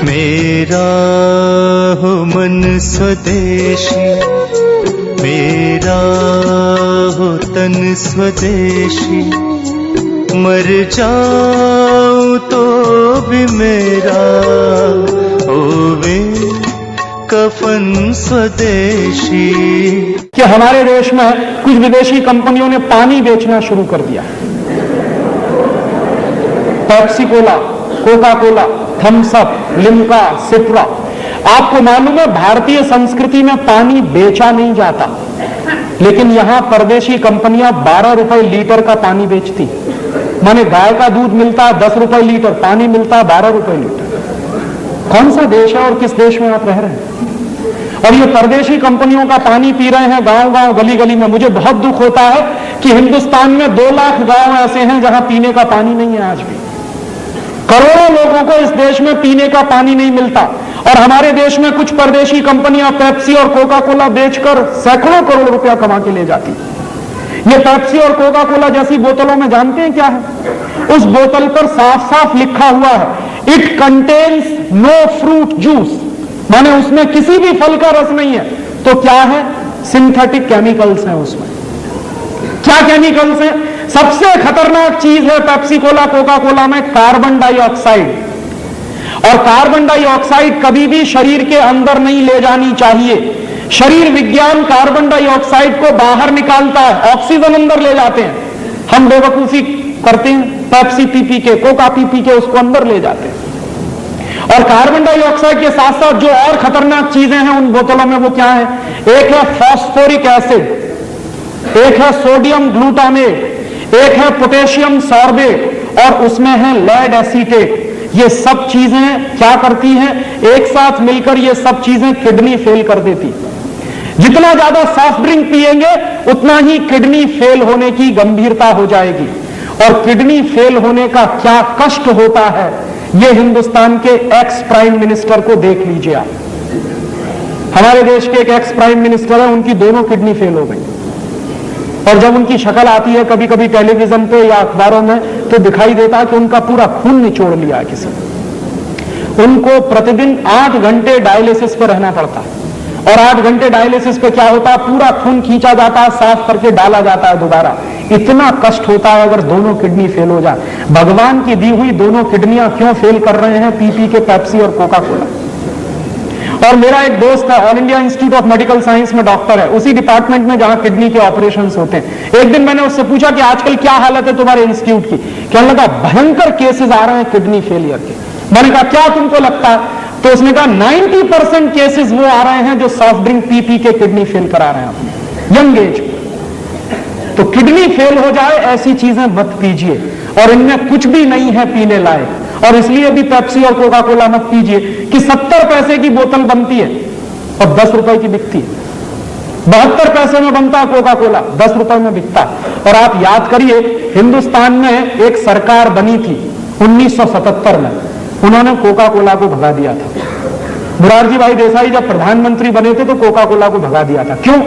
मेरा हो मन स्वदेशी, मेरा हो तन स्वदेशी, मर जाऊं तो भी मेरा होवे कफन स्वदेशी। कि हमारे देश में कुछ विदेशी कंपनियों ने पानी बेचना शुरू कर दिया। Pepsi Cola, Coca Cola, Thums Up, Limca, Citra. आपको मालूम है भारतीय संस्कृति में पानी बेचा नहीं जाता, लेकिन यहां परदेशी कंपनियां 12 रुपए लीटर का पानी बेचती। माने गाय का दूध मिलता है 10 रुपए लीटर, पानी मिलता है 12 रुपए लीटर। कौन सा देश है और किस देश में आप रह रहे हैं? और ये परदेशी कंपनियों का पानी पी रहे हैं गांव गांव, गली गली में। मुझे बहुत दुख होता है कि हिंदुस्तान में 2 लाख गांव ऐसे हैं जहां पीने का पानी नहीं है। आज भी करोड़ों लोगों को इस देश में पीने का पानी नहीं मिलता, और हमारे देश में कुछ परदेशी कंपनियां पेप्सी और कोका कोला बेचकर सैकड़ों करोड़ रुपया कमा के ले जाती। ये पेप्सी और कोका कोला जैसी बोतलों में जानते हैं क्या है? उस बोतल पर साफ साफ लिखा हुआ है, it contains no fruit juice, माने उसमें किसी भी फल का रस नहीं है। तो क्या है? सिंथेटिक केमिकल्स हैं उसमें। क्या केमिकल्स हैं? सबसे खतरनाक चीज है पेप्सी कोला, कोका कोला में कार्बन डाइऑक्साइड। और कार्बन डाइऑक्साइड कभी भी शरीर के अंदर नहीं ले जानी चाहिए। शरीर विज्ञान कार्बन डाइऑक्साइड को बाहर निकालता है, ऑक्सीजन अंदर ले जाते हैं। हम बेवकूफी करते हैं, पेप्सी पी पी के, कोका पी पी के उसको अंदर ले जाते हैं। और कार्बन डाइऑक्साइड के साथ साथ जो और खतरनाक चीजें हैं उन बोतलों में, वो क्या है? एक है फॉस्फोरिक एसिड, एक है सोडियम ग्लूटामेट, एक है पोटेशियम सॉर्बेट, और उसमें है लेड एसीटेट। ये सब चीजें क्या करती हैं? एक साथ मिलकर ये सब चीजें किडनी फेल कर देती। जितना ज्यादा सॉफ्ट ड्रिंक पिएंगे उतना ही किडनी फेल होने की गंभीरता हो जाएगी। और किडनी फेल होने का क्या कष्ट होता है, ये हिंदुस्तान के एक्स प्राइम मिनिस्टर को देख लीजिए आप। हमारे देश के एक एक्स प्राइम मिनिस्टर है, उनकी दोनों किडनी फेल हो गई। और जब उनकी शक्ल आती है कभी कभी टेलीविजन पे या अखबारों में, तो दिखाई देता है कि उनका पूरा खून निचोड़ लिया है किसी ने। उनको प्रतिदिन 8 घंटे डायलिसिस पे रहना पड़ता है। और 8 घंटे डायलिसिस पे क्या होता है? पूरा खून खींचा जाता है, साफ करके डाला जाता है दोबारा। इतना कष्ट होता है अगर दोनों किडनी फेल हो जाए। भगवान की दी हुई दोनों किडनियां क्यों फेल कर रहे हैं? पी पी के पेप्सी और कोका कोला। और मेरा एक दोस्त है, all India institute of medical science में डॉक्टर है, उसी डिपार्टमेंट में जहां किडनी के ऑपरेशंस होते हैं। एक दिन मैंने उससे पूछा कि आजकल क्या हालत है तुम्हारे इंस्टीट्यूट की? कहने लगा भयंकर केसेस आ रहे हैं किडनी फेलियर के। मैंने कहा क्या तुमको लगता है? तो उसने कहा 90% केसेस वो आ रहे हैं जो सॉफ्ट ड्रिंक पी पी के किडनी फेल करा रहे हैं अपने यंग एज में। तो किडनी फेल हो जाए ऐसी चीजें मत पीजिए, और इनमें कुछ भी नहीं है पीने लायक। और इसलिए भी पेप्सी और कोका कोला मत पीजिए कि 70 पैसे की बोतल बनती है और 10 रुपए की बिकती है। 72 पैसे में बनता है कोका कोला, 10 रुपए में बिकता है। और आप याद करिए, हिंदुस्तान में एक सरकार बनी थी 1977 में, उन्होंने कोका कोला को भगा दिया था। मुरारजी भाई देसाई जब प्रधानमंत्री बने थे तो कोका कोला को भगा दिया था। क्यों?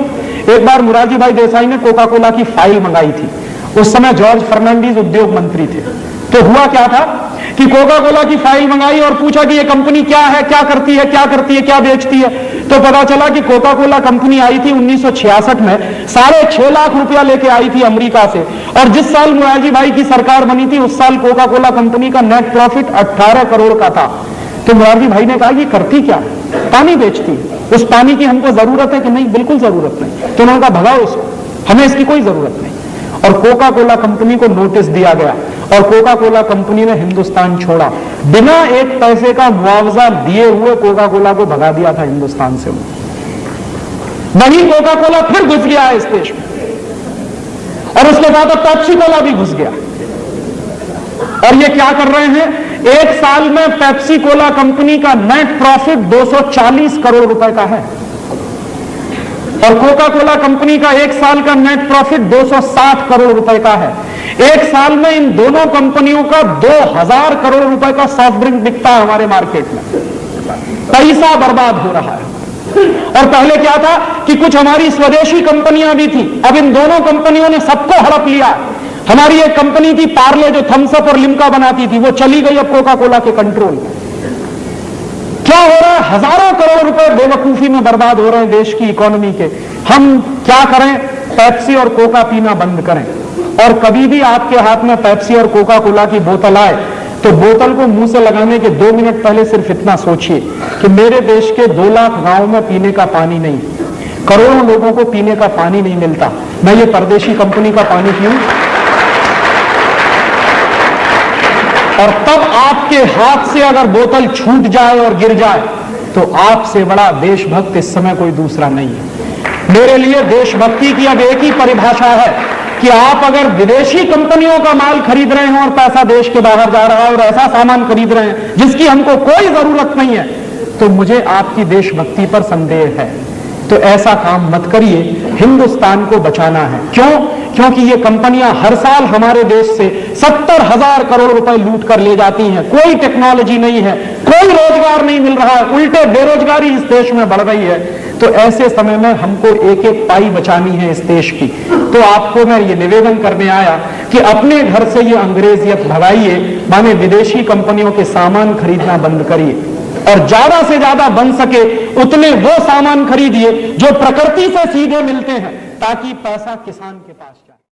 एक बार मुरारजी भाई देसाई ने कोका कोला की फाइल मंगाई थी। उस समय जॉर्ज फर्नांडीज उद्योग मंत्री थे। तो हुआ क्या था कि कोका कोला की फाइल मंगाई और पूछा कि ये कंपनी क्या है, क्या करती है, क्या करती है, क्या बेचती है। तो पता चला कि कोका कोला कंपनी आई थी 1966 में, 6.5 लाख रुपया लेके आई थी अमेरिका से। और जिस साल मुरारजी भाई की सरकार बनी थी उस साल कोका कोला कंपनी का नेट प्रॉफिट 18 करोड़ का था। तो मुरारजी भाई ने कहा कि करती क्या? पानी बेचती है। उस पानी की हमको जरूरत है कि नहीं? बिल्कुल जरूरत नहीं। तो उन्होंने कहा भगाओ उसको, हमें इसकी कोई जरूरत नहीं। और कोका कोला कंपनी को नोटिस दिया गया और कोका कोला कंपनी ने हिंदुस्तान छोड़ा। बिना 1 पैसे का मुआवजा दिए हुए कोका कोला को भगा दिया था हिंदुस्तान से। वही कोका कोला फिर घुस गया इस देश में, और उसके बाद अब पेप्सी कोला भी घुस गया। और ये क्या कर रहे हैं? एक साल में पेप्सी कोला कंपनी का नेट प्रॉफिट 240 करोड़ रुपए का है, और कोका कोला कंपनी का एक साल का नेट प्रॉफिट 260 करोड़ रुपए का है। एक साल में इन दोनों कंपनियों का 2000 करोड़ रुपए का सॉफ्ट ड्रिंक बिकता है हमारे मार्केट में। पैसा बर्बाद हो रहा है। और पहले क्या था कि कुछ हमारी स्वदेशी कंपनियां भी थी, अब इन दोनों कंपनियों ने सबको हड़प लिया। हमारी एक कंपनी थी पार्ले जो थम्स अप और लिम्का बनाती थी, वो चली गई अब कोका कोला के कंट्रोल में। हजारों करोड़ रुपए बेवकूफी में बर्बाद हो रहे हैं देश की इकोनॉमी के। हम क्या करें? पेप्सी और कोका पीना बंद करें। और कभी भी आपके हाथ में पेप्सी और कोका कोला की बोतल आए तो बोतल को मुंह से लगाने के 2 मिनट पहले सिर्फ इतना सोचिए कि मेरे देश के 2 लाख गांव में पीने का पानी नहीं, करोड़ों लोगों को पीने का पानी नहीं मिलता, मैं ये परदेशी कंपनी का पानी पीऊं? और तब आपके हाथ से अगर बोतल छूट जाए और गिर जाए तो आपसे बड़ा देशभक्त इस समय कोई दूसरा नहीं है। मेरे लिए देशभक्ति की अब एक ही परिभाषा है कि आप अगर विदेशी कंपनियों का माल खरीद रहे हैं और पैसा देश के बाहर जा रहा है और ऐसा सामान खरीद रहे हैं जिसकी हमको कोई जरूरत नहीं है, तो मुझे आपकी देशभक्ति पर संदेह है। तो ऐसा काम मत करिए, हिंदुस्तान को बचाना है। क्यों? क्योंकि ये कंपनियां हर साल हमारे देश से 70,000 करोड़ रुपए लूट कर ले जाती हैं। कोई टेक्नोलॉजी नहीं है, कोई रोजगार नहीं मिल रहा है, उल्टे बेरोजगारी इस देश में बढ़ रही है। तो ऐसे समय में हमको एक एक पाई बचानी है इस देश की। तो आपको मैं ये निवेदन करने आया कि अपने घर से ये अंग्रेजियत भगाइए, माने विदेशी कंपनियों के सामान खरीदना बंद करिए और ज्यादा से ज्यादा बन सके उतने वो सामान खरीदिए जो प्रकृति से सीधे मिलते हैं, ताकि पैसा किसान के पास